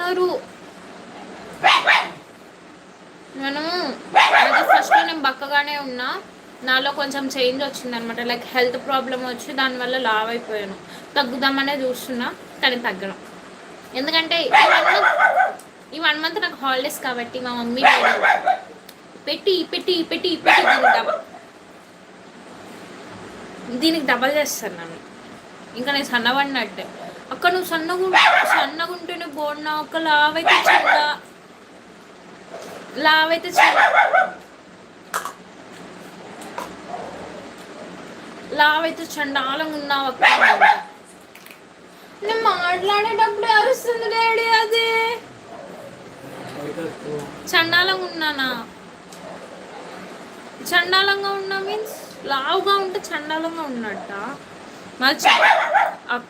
ఉన్నారు. మనము అది ఫస్ట్లో నేను బక్కగానే ఉన్నా, నాలో కొంచెం చేంజ్ వచ్చిందనమాట. లైక్ హెల్త్ ప్రాబ్లం వచ్చి దానివల్ల లావ్ అయిపోయాను. తగ్గుదామనే చూస్తున్నా కానీ తగ్గను. ఎందుకంటే ఈ 1 మంత్ నాకు హాలిడేస్ కాబట్టి మా మమ్మీ పెట్టి పెట్టి పెట్టి పెట్టి దీనికి డబల్ చేస్తాను నన్ను. ఇంకా నేను సన్నబడినట్టే. అక్క నువ్వు సన్నగుంటేనే బాగున్నా, ఒక్క లావైతే చండాలంగా ఉన్నావు అక్క. నేను మాట్లాడేటప్పుడు అరుస్తుంది డాడీ. అదే చండాలంగా ఉన్నానా? చండాలంగా ఉన్నా మీన్స్ లావుగా ఉంటే చండాలంగా ఉన్నట్ట. మరి